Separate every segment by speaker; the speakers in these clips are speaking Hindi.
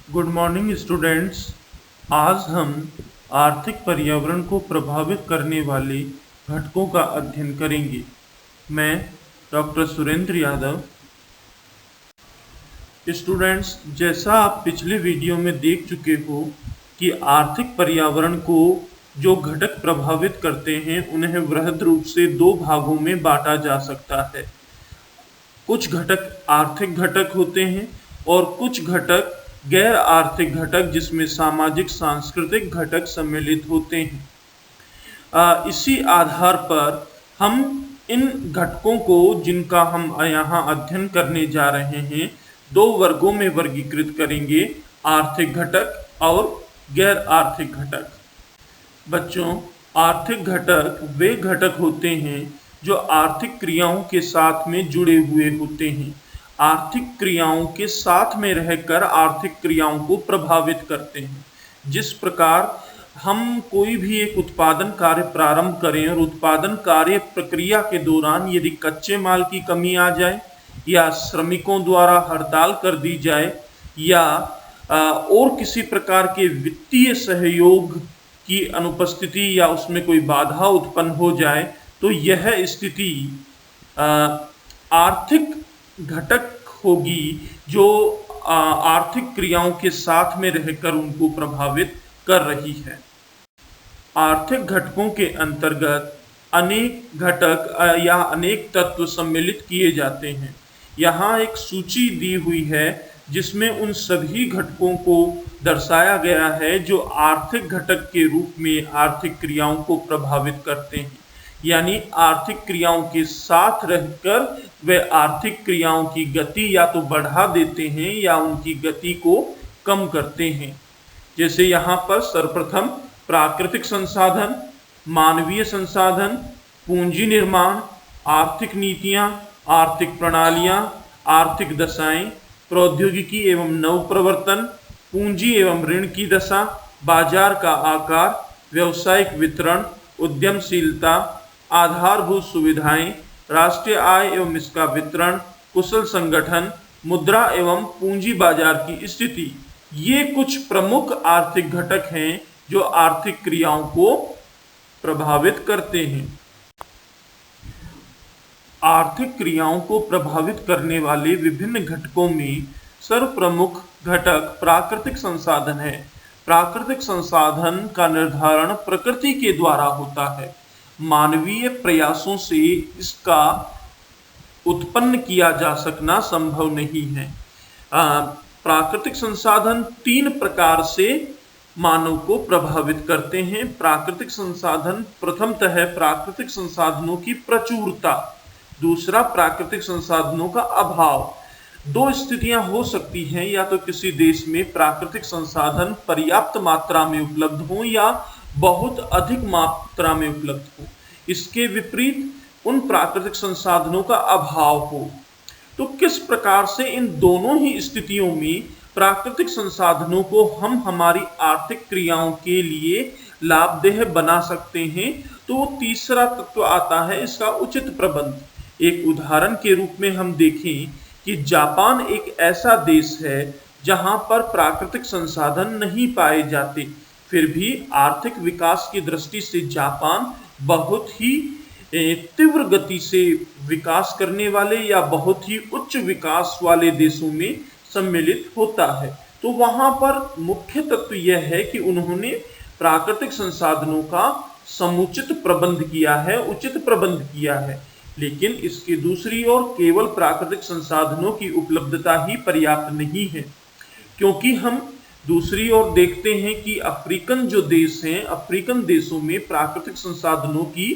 Speaker 1: Good morning students. आज हम आर्थिक पर्यावरण को प्रभावित करने वाले घटकों का अध्ययन करेंगे। मैं डॉक्टर सुरेंद्र यादव। स्टूडेंट्स, जैसा आप पिछले वीडियो में देख चुके हो कि आर्थिक पर्यावरण को जो घटक प्रभावित करते हैं उन्हें वृहद रूप से दो भागों में बांटा जा सकता है। कुछ घटक आर्थिक घटक होते हैं और कुछ घटक गैर आर्थिक घटक जिसमें सामाजिक सांस्कृतिक घटक सम्मिलित होते हैं। इसी आधार पर हम इन घटकों को जिनका हम यहाँ अध्ययन करने जा रहे हैं दो वर्गों में वर्गीकृत करेंगे, आर्थिक घटक और गैर आर्थिक घटक। बच्चों, आर्थिक घटक वे घटक होते हैं जो आर्थिक क्रियाओं के साथ में जुड़े हुए होते हैं, आर्थिक क्रियाओं के साथ में रहकर आर्थिक क्रियाओं को प्रभावित करते हैं। जिस प्रकार हम कोई भी एक उत्पादन कार्य प्रारंभ करें और उत्पादन कार्य प्रक्रिया के दौरान यदि कच्चे माल की कमी आ जाए या श्रमिकों द्वारा हड़ताल कर दी जाए या और किसी प्रकार के वित्तीय सहयोग की अनुपस्थिति या उसमें कोई बाधा उत्पन्न हो जाए तो यह स्थिति आर्थिक घटक होगी जो आर्थिक क्रियाओं के साथ में रहकर उनको प्रभावित कर रही है। आर्थिक घटकों के अंतर्गत अनेक घटक या अनेक तत्व सम्मिलित किए जाते हैं। यहाँ एक सूची दी हुई है जिसमें उन सभी घटकों को दर्शाया गया है जो आर्थिक घटक के रूप में आर्थिक क्रियाओं को प्रभावित करते हैं, यानी आर्थिक क्रियाओं के साथ रहकर वे आर्थिक क्रियाओं की गति या तो बढ़ा देते हैं या उनकी गति को कम करते हैं। जैसे यहाँ पर सर्वप्रथम प्राकृतिक संसाधन, मानवीय संसाधन, पूंजी निर्माण, आर्थिक नीतियाँ, आर्थिक प्रणालियाँ, आर्थिक दशाएं, प्रौद्योगिकी एवं नवप्रवर्तन, पूंजी एवं ऋण की दशा, बाजार का आकार, व्यावसायिक वितरण, उद्यमशीलता, आधारभूत सुविधाएं, राष्ट्रीय आय एवं इसका वितरण, कुशल संगठन, मुद्रा एवं पूंजी बाजार की स्थिति, ये कुछ प्रमुख आर्थिक घटक हैं जो आर्थिक क्रियाओं को प्रभावित करते हैं। आर्थिक क्रियाओं को प्रभावित करने वाले विभिन्न घटकों में सर्वप्रमुख घटक प्राकृतिक संसाधन है। प्राकृतिक संसाधन का निर्धारण प्रकृति के द्वारा होता है, मानवीय प्रयासों से इसका उत्पन्न किया जा सकना संभव नहीं है। प्राकृतिक संसाधन तीन प्रकार से मानव को प्रभावित करते हैं। प्राकृतिक संसाधन प्रथमतः है प्राकृतिक संसाधनों की प्रचुरता, दूसरा प्राकृतिक संसाधनों का अभाव। दो स्थितियां हो सकती हैं, या तो किसी देश में प्राकृतिक संसाधन पर्याप्त मात्रा में उपलब्ध हो या बहुत अधिक मात्रा में उपलब्ध हो, इसके विपरीत उन प्राकृतिक संसाधनों का अभाव हो। तो किस प्रकार से इन दोनों ही स्थितियों में प्राकृतिक संसाधनों को हम हमारी आर्थिक क्रियाओं के लिए लाभदेह बना सकते हैं, तो तीसरा तत्व आता है इसका उचित प्रबंध। एक उदाहरण के रूप में हम देखें कि जापान एक ऐसा देश है जहां पर प्राकृतिक संसाधन नहीं पाए जाते, फिर भी आर्थिक विकास की दृष्टि से जापान बहुत ही तीव्र गति से विकास करने वाले या बहुत ही उच्च विकास वाले देशों में सम्मिलित होता है। तो वहां पर मुख्य तत्व यह है कि उन्होंने प्राकृतिक संसाधनों का समुचित प्रबंध किया है, उचित प्रबंध किया है। लेकिन इसके दूसरी ओर केवल प्राकृतिक संसाधनों की उपलब्धता ही पर्याप्त नहीं है, क्योंकि हम दूसरी ओर देखते हैं कि अफ्रीकन जो देश हैं, अफ्रीकन देशों में प्राकृतिक संसाधनों की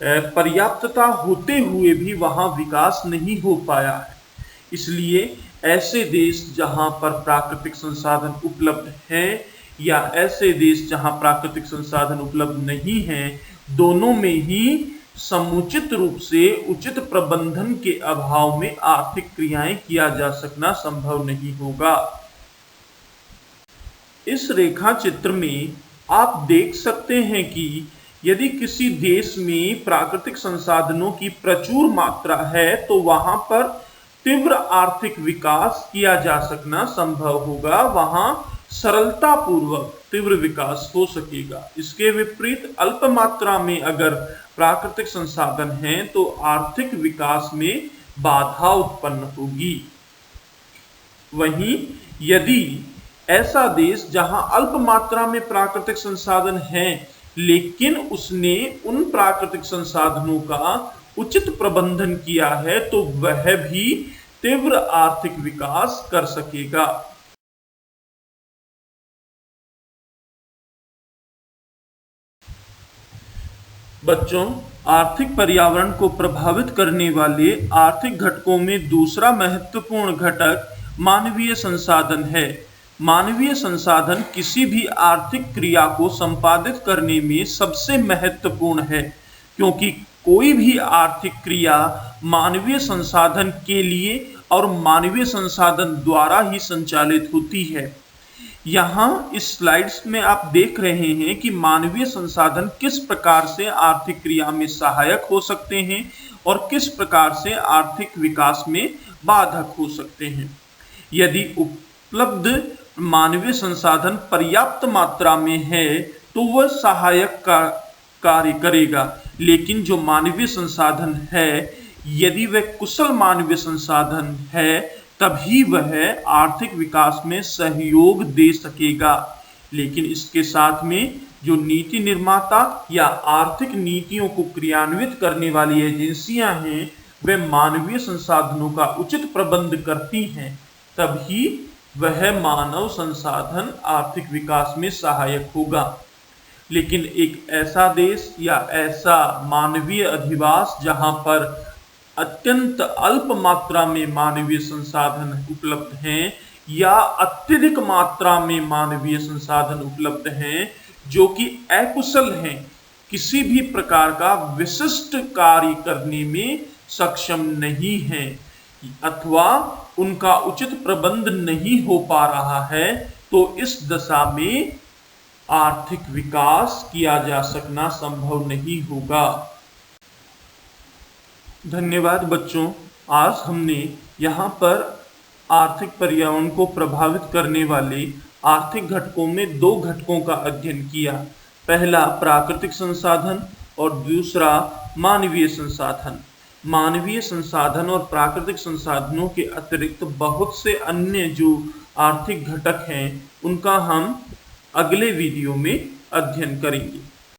Speaker 1: पर्याप्तता होते हुए भी वहां विकास नहीं हो पाया है। इसलिए ऐसे देश जहां पर प्राकृतिक संसाधन उपलब्ध हैं या ऐसे देश जहां प्राकृतिक संसाधन उपलब्ध नहीं हैं, दोनों में ही समुचित रूप से उचित प्रबंधन के अभाव में आर्थिक क्रियाएं किया जा सकना संभव नहीं होगा। इस रेखा चित्र में आप देख सकते हैं कि यदि किसी देश में प्राकृतिक संसाधनों की प्रचुर मात्रा है तो वहां पर तीव्र आर्थिक विकास किया जा सकना संभव होगा, वहां सरलता पूर्वक तीव्र विकास हो सकेगा। इसके विपरीत अल्प मात्रा में अगर प्राकृतिक संसाधन हैं तो आर्थिक विकास में बाधा उत्पन्न होगी। वहीं यदि ऐसा देश जहां अल्प मात्रा में प्राकृतिक संसाधन हैं लेकिन उसने उन प्राकृतिक संसाधनों का उचित प्रबंधन किया है तो वह भी तीव्र आर्थिक विकास कर सकेगा। बच्चों, आर्थिक पर्यावरण को प्रभावित करने वाले आर्थिक घटकों में दूसरा महत्वपूर्ण घटक मानवीय संसाधन है। मानवीय संसाधन किसी भी आर्थिक क्रिया को संपादित करने में सबसे महत्वपूर्ण है, क्योंकि कोई भी आर्थिक क्रिया मानवीय संसाधन के लिए और मानवीय संसाधन द्वारा ही संचालित होती है। यहाँ इस स्लाइड्स में आप देख रहे हैं कि मानवीय संसाधन किस प्रकार से आर्थिक क्रिया में सहायक हो सकते हैं और किस प्रकार से आर्थिक विकास में बाधक हो सकते हैं। यदि उपलब्ध मानवीय संसाधन पर्याप्त मात्रा में है तो वह सहायक का कार्य करेगा, लेकिन जो मानवीय संसाधन है यदि वह कुशल मानवीय संसाधन है तभी वह आर्थिक विकास में सहयोग दे सकेगा। लेकिन इसके साथ में जो नीति निर्माता या आर्थिक नीतियों को क्रियान्वित करने वाली एजेंसियां हैं वे मानवीय संसाधनों का उचित प्रबंध करती हैं, तभी वह मानव संसाधन आर्थिक विकास में सहायक होगा। लेकिन एक ऐसा देश या ऐसा मानवीय अधिवास जहां पर अत्यंत अल्प मात्रा में मानवीय संसाधन उपलब्ध हैं या अत्यधिक मात्रा में मानवीय संसाधन उपलब्ध हैं जो कि अकुशल हैं, किसी भी प्रकार का विशिष्ट कार्य करने में सक्षम नहीं हैं अथवा उनका उचित प्रबंध नहीं हो पा रहा है, तो इस दशा में आर्थिक विकास किया जा सकना संभव नहीं होगा। धन्यवाद बच्चों, आज हमने यहाँ पर आर्थिक पर्यावरण को प्रभावित करने वाले आर्थिक घटकों में दो घटकों का अध्ययन किया। पहला प्राकृतिक संसाधन और दूसरा मानवीय संसाधन। मानवीय संसाधन और प्राकृतिक संसाधनों के अतिरिक्त बहुत से अन्य जो आर्थिक घटक हैं उनका हम अगले वीडियो में अध्ययन करेंगे।